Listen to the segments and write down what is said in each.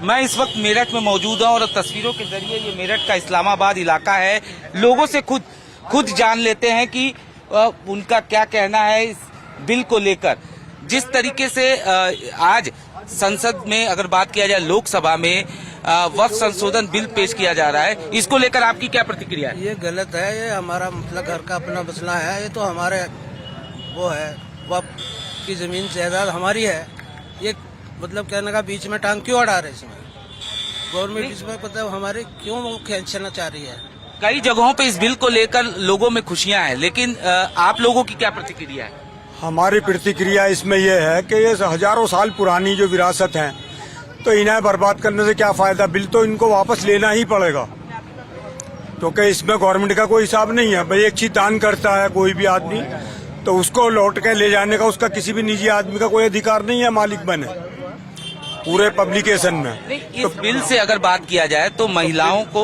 मैं इस वक्त मेरठ में मौजूद हूँ और तस्वीरों के जरिए ये मेरठ का इस्लामाबाद इलाका है। लोगों से खुद जान लेते हैं कि उनका क्या कहना है इस बिल को लेकर। जिस तरीके से आज संसद में अगर बात किया जाए, लोकसभा में वक्फ संशोधन बिल पेश किया जा रहा है, इसको लेकर आपकी क्या प्रतिक्रिया है? ये गलत है। ये हमारा मतलब घर का अपना मसला है। ये तो हमारे वो है, वक्फ की जमीन जायदाद हमारी है। ये मतलब कहने का बीच में टांग क्यों अड़ा रहे इसमें? गवर्नमेंट इसमें मतलब हमारे क्यों खींचना चाह रही है? कई जगहों पे इस बिल को लेकर लोगों में खुशियां हैं, लेकिन आप लोगों की क्या प्रतिक्रिया है? हमारी प्रतिक्रिया इसमें यह है कि ये हजारों साल पुरानी जो विरासत है, तो इन्हें बर्बाद करने से क्या फायदा। बिल तो इनको वापस लेना ही पड़ेगा, क्योंकि इसमें गवर्नमेंट का कोई हिसाब नहीं है। भाई एक चीज दान करता है कोई भी आदमी, तो उसको लौट के ले जाने का उसका किसी भी निजी आदमी का कोई अधिकार नहीं है मालिक बने पूरे पब्लिकेशन में। इस बिल से अगर बात किया जाए तो महिलाओं को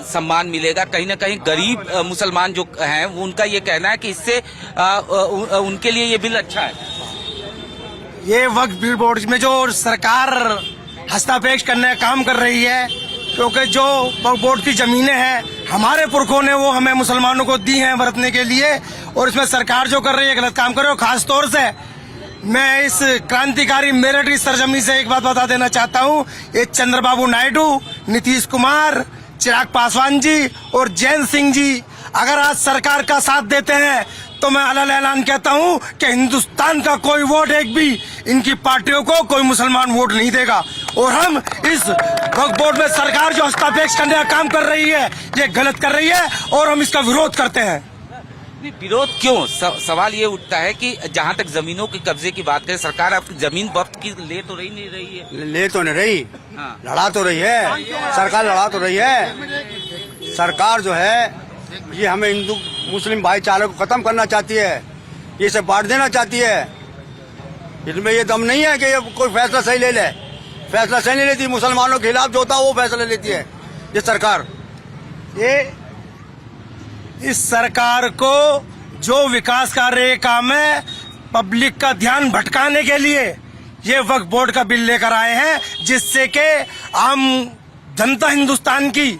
सम्मान मिलेगा। कहीं न कहीं गरीब मुसलमान जो हैं वो उनका ये कहना है कि इससे उनके लिए ये बिल अच्छा है। ये वक्फ बिल बोर्ड में जो सरकार हस्तक्षेप करने का काम कर रही है, क्योंकि जो वक्फ बोर्ड की जमीनें हैं हमारे पुरखों ने वो हमें मुसलमानों को दी हैं बरतने के लिए, और इसमें सरकार जो कर रही है गलत काम कर रही है। खास तौर से मैं इस क्रांतिकारी मेरठ की सरजमी से एक बात बता देना चाहता हूँ, ये चंद्रबाबू नायडू, नीतीश कुमार, चिराग पासवान जी और जैन सिंह जी अगर आज सरकार का साथ देते हैं तो मैं अलग ऐलान कहता हूँ कि हिंदुस्तान का कोई वोट एक भी इनकी पार्टियों को कोई मुसलमान वोट नहीं देगा। और हम इस वक्फ बोर्ड में सरकार जो हस्तक्षेप करने का काम कर रही है ये गलत कर रही है और हम इसका विरोध करते हैं। विरोध क्यों? सवाल ये उठता है कि जहाँ तक जमीनों के कब्जे की बात करें, सरकार आपकी जमीन वक्त की ले तो नहीं रही है। ले तो नहीं रही, हाँ। लड़ा तो रही है सरकार, लड़ा तो रही है सरकार। जो है ये हमें हिंदू मुस्लिम भाईचारे को खत्म करना चाहती है, ये सब बांट देना चाहती है। इसमें ये दम नहीं है कि ये कोई फैसला सही ले ले। फैसला सही नहीं लेती, मुसलमानों के खिलाफ जो होता है वो फैसला लेती है ये सरकार। ये इस सरकार को जो विकास कार्य काम है पब्लिक का ध्यान भटकाने के लिए ये वक्फ बोर्ड का बिल लेकर आए हैं, जिससे कि आम जनता हिंदुस्तान की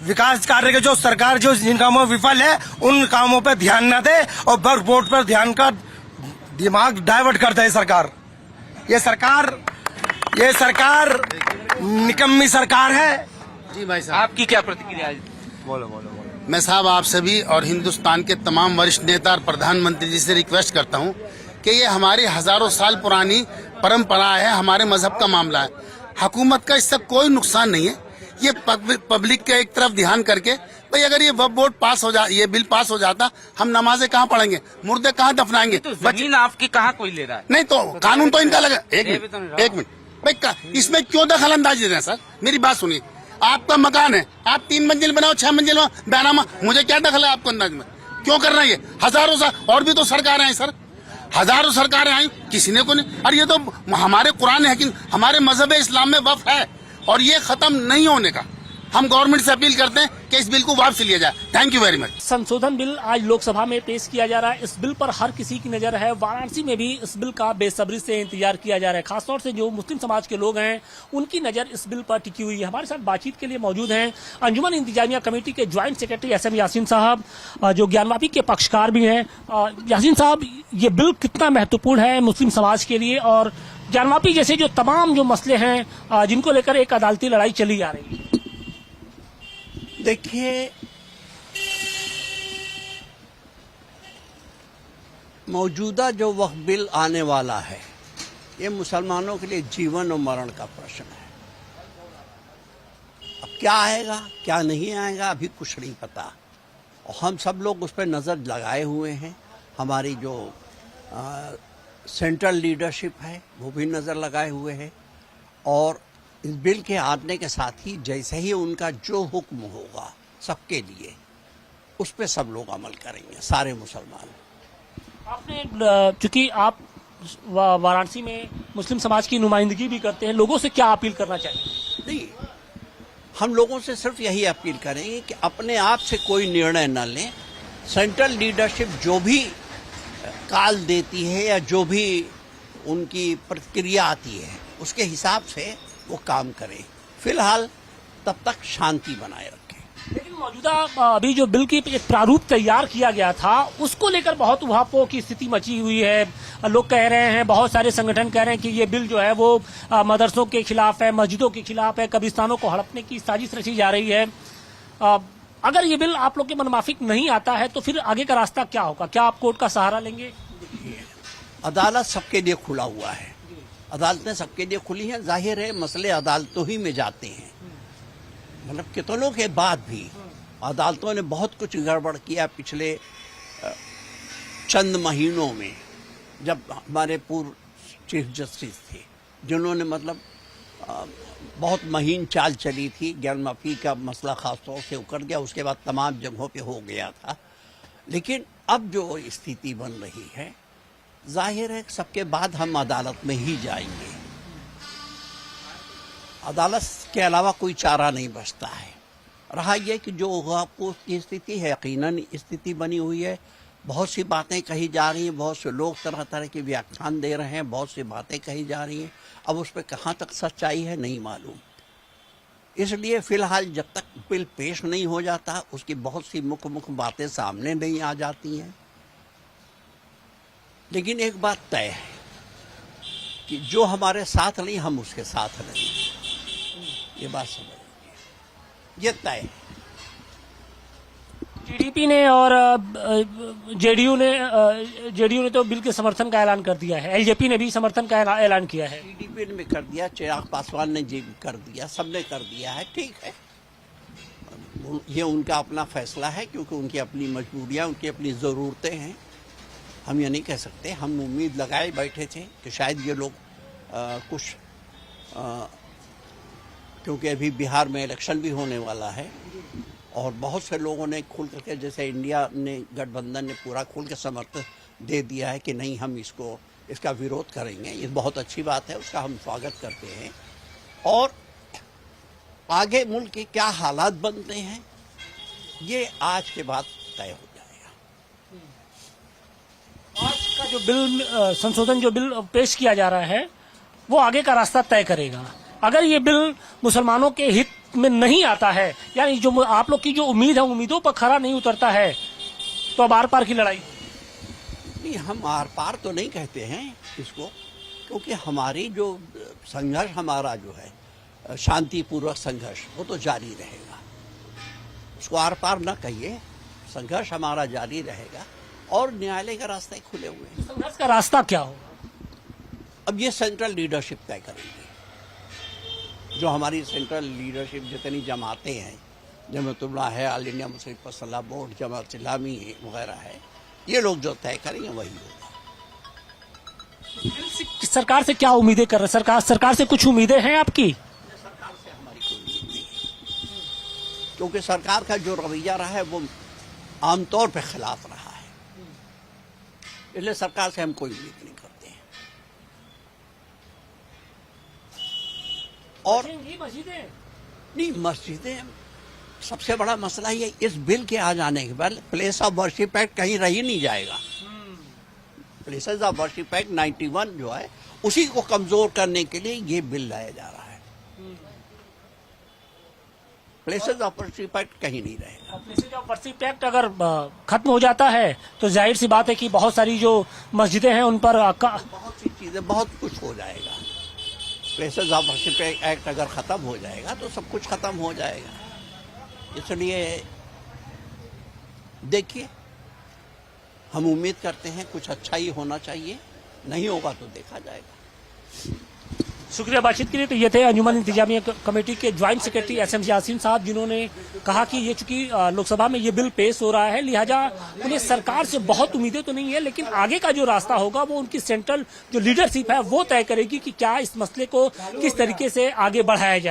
विकास कार्य के जो सरकार जो जिन कामों में विफल है उन कामों पर ध्यान न दे और वक्फ बोर्ड पर ध्यान का दिमाग डाइवर्ट करता है सरकार। ये सरकार निकम्मी सरकार है। जी भाई साहब, आपकी क्या प्रतिक्रिया है? बोलो। मैं साहब आप सभी और हिंदुस्तान के तमाम वरिष्ठ नेता और प्रधानमंत्री जी से रिक्वेस्ट करता हूं कि ये हमारी हजारों साल पुरानी परंपरा है, हमारे मजहब का मामला है। हुकूमत का इससे कोई नुकसान नहीं है। ये पब्लिक के एक तरफ ध्यान करके, भाई अगर ये वक्फ बोर्ड पास हो ये बिल पास हो जाता, हम नमाजें कहाँ पढ़ेंगे, मुर्दे कहाँ दफनाएंगे? तो जमीन आपकी कहाँ कोई ले रहा है? नहीं तो कानून तो इनका लगा। एक मिनट भाई, इसमें क्यों दखल अंदाजी दे रहे हैं सर? मेरी बात सुनिए, आपका मकान है, आप 3 मंजिल बनाओ 6 मंजिल बैनामा, मुझे क्या दखल है आपको अंदाज में? क्यों कर रहे हैं ये? हजारों साल और भी तो सरकारें आई सर, हजारों सरकारें आई, किसी ने को नहीं। और ये तो हमारे कुरान है कि हमारे मजहब इस्लाम में वक्फ है और ये खत्म नहीं होने का। हम गवर्नमेंट से अपील करते हैं कि इस बिल को वापस लिया जाए। Thank you very much. संशोधन बिल आज लोकसभा में पेश किया जा रहा है। इस बिल पर हर किसी की नजर है। वाराणसी में भी इस बिल का बेसब्री से इंतजार किया जा रहा है। खासतौर से जो मुस्लिम समाज के लोग हैं उनकी नजर इस बिल पर टिकी हुई है। हमारे साथ बातचीत के लिए मौजूद हैं अंजुमन इंतजामिया कमेटी के ज्वाइंट सेक्रेटरी SM यासीन साहब, जो ज्ञानवापी के पक्षकार भी हैं। यासीन साहब, ये बिल कितना महत्वपूर्ण है मुस्लिम समाज के लिए और ज्ञानवापी जैसे जो तमाम जो मसले हैं जिनको लेकर एक अदालती लड़ाई चली जा रही है? देखिए, मौजूदा जो वक्फ बिल आने वाला है ये मुसलमानों के लिए जीवन और मरण का प्रश्न है। अब क्या आएगा क्या नहीं आएगा अभी कुछ नहीं पता, और हम सब लोग उस पर नज़र लगाए हुए हैं। हमारी जो सेंट्रल लीडरशिप है वो भी नज़र लगाए हुए है, और इस बिल के आने के साथ ही जैसे ही उनका जो हुक्म होगा सबके लिए, उस पे सब लोग अमल करेंगे, सारे मुसलमान। आपने, चूंकि आप वाराणसी में मुस्लिम समाज की नुमाइंदगी भी करते हैं, लोगों से क्या अपील करना चाहिए? नहीं, हम लोगों से सिर्फ यही अपील करेंगे कि अपने आप से कोई निर्णय न लें। सेंट्रल लीडरशिप जो भी काल देती है या जो भी उनकी प्रतिक्रिया आती है उसके हिसाब से वो काम करें। फिलहाल तब तक शांति बनाए रखें। लेकिन मौजूदा अभी जो बिल की एक प्रारूप तैयार किया गया था उसको लेकर बहुत उहापोह की स्थिति मची हुई है। लोग कह रहे हैं, बहुत सारे संगठन कह रहे हैं कि ये बिल जो है वो मदरसों के खिलाफ है, मस्जिदों के खिलाफ है, कब्रिस्तानों को हड़पने की साजिश रची जा रही है। अगर ये बिल आप लोग के मनमाफिक नहीं आता है तो फिर आगे का रास्ता क्या होगा? क्या आप कोर्ट का सहारा लेंगे? अदालत सबके लिए खुला हुआ है, अदालतें सबके लिए खुली हैं। जाहिर है मसले अदालतों ही में जाते हैं, मतलब कितनों के बाद भी अदालतों ने बहुत कुछ गड़बड़ किया पिछले चंद महीनों में, जब हमारे पूर्व चीफ जस्टिस थे जिन्होंने मतलब बहुत महीन चाल चली थी। ज्ञान माफी का मसला खास तौर से उकर गया, उसके बाद तमाम जगहों पे हो गया था। लेकिन अब जो स्थिति बन रही है, जाहिर है सबके बाद हम अदालत में ही जाएंगे। अदालत के अलावा कोई चारा नहीं बचता है। रहा यह कि जो आपको की स्थिति है, यकीनन स्थिति बनी हुई है। बहुत सी बातें कही जा रही हैं, बहुत से लोग तरह तरह के व्याख्यान दे रहे हैं, बहुत सी बातें कही जा रही हैं। अब उस पर कहाँ तक सच्चाई है नहीं मालूम। इसलिए फिलहाल जब तक बिल पेश नहीं हो जाता, उसकी बहुत सी मुख्य बातें सामने नहीं आ जाती हैं। लेकिन एक बात तय है कि जो हमारे साथ नहीं, हम उसके साथ नहीं। ये बात समझ, ये तय है। टीडीपी ने और जेडीयू ने तो बिल के समर्थन का ऐलान कर दिया है, एलजेपी ने भी समर्थन का ऐलान किया है। टीडीपी ने भी कर दिया, चिराग पासवान ने जी कर दिया, सबने कर दिया है। ठीक है, ये उनका अपना फैसला है, क्योंकि उनकी अपनी मजबूरियां, उनकी अपनी ज़रूरतें हैं। हम ये नहीं कह सकते। हम उम्मीद लगाए बैठे थे कि शायद ये लोग कुछ क्योंकि अभी बिहार में इलेक्शन भी होने वाला है और बहुत से लोगों ने खुल करके, जैसे इंडिया ने, गठबंधन ने पूरा खुल के समर्थन दे दिया है कि नहीं हम इसका विरोध करेंगे। ये बहुत अच्छी बात है, उसका हम स्वागत करते हैं। और आगे मुल्क के क्या हालात बनते हैं ये आज के बाद तय हो जाएगा। आज का जो बिल संशोधन जो बिल पेश किया जा रहा है वो आगे का रास्ता तय करेगा। अगर ये बिल मुसलमानों के हित में नहीं आता है, यानी जो आप लोग की जो उम्मीद है, उम्मीदों पर खरा नहीं उतरता है, तो अब आर पार की लड़ाई। नहीं, हम आर पार तो नहीं कहते हैं इसको, क्योंकि हमारी जो संघर्ष हमारा जो है शांतिपूर्वक संघर्ष, वो तो जारी रहेगा। उसको आर पार न कहिए, संघर्ष हमारा जारी रहेगा और न्यायालय का रास्ते खुले हुए हैं। संघर्ष का रास्ता क्या होगा? अब ये सेंट्रल लीडरशिप तय करेंगे। जो हमारी सेंट्रल लीडरशिप जितनी जमातें हैं, जमातुल्लाह है, ऑल इंडिया मुस्लिम फसला बोर्ड, जमात इस्लामी वगैरह है, ये लोग जो तय करेंगे वही होगा। सरकार से क्या उम्मीदें कर रहे हैं? सरकार से कुछ उम्मीदें हैं आपकी? सरकार से हमारी कोई उम्मीद नहीं है, क्योंकि सरकार का जो रवैया रहा है वो आमतौर पर खिलाफ रहा है। इसलिए सरकार से हम कोई उम्मीद नहीं करते हैं। और नहीं, मस्जिदें सबसे बड़ा मसला ये, इस बिल के आ जाने के बाद प्लेस ऑफ वर्शिप एक्ट कहीं रह ही नहीं जाएगा। प्लेसेस ऑफ वर्शिप एक्ट 91 जो है, उसी को कमजोर करने के लिए ये बिल लाया जा रहा है। प्लेसेस ऑफ वर्शिप एक्ट कहीं नहीं रहेगा। प्लेसेस ऑफ वर्शिप एक्ट अगर खत्म हो जाता है तो जाहिर सी बात है कि बहुत सारी जो मस्जिदें हैं उन पर बहुत सी चीजें, बहुत कुछ हो जाएगा। प्लेसेस ऑफ वर्शिप एक्ट अगर खत्म हो जाएगा तो सब कुछ खत्म हो जाएगा। इसलिए देखिए, हम उम्मीद करते हैं कुछ अच्छा ही होना चाहिए, नहीं होगा तो देखा जाएगा। शुक्रिया बातचीत के लिए। तो ये थे अंजुमन इंतजामिया कमेटी के ज्वाइंट सेक्रेटरी एसएम यासीन साहब, जिन्होंने कहा कि ये चूंकि लोकसभा में ये बिल पेश हो रहा है, लिहाजा उन्हें सरकार से बहुत उम्मीदें तो नहीं है, लेकिन आगे का जो रास्ता होगा वो उनकी सेंट्रल जो लीडरशिप है वो तय करेगी कि क्या इस मसले को किस तरीके से आगे बढ़ाया जाए।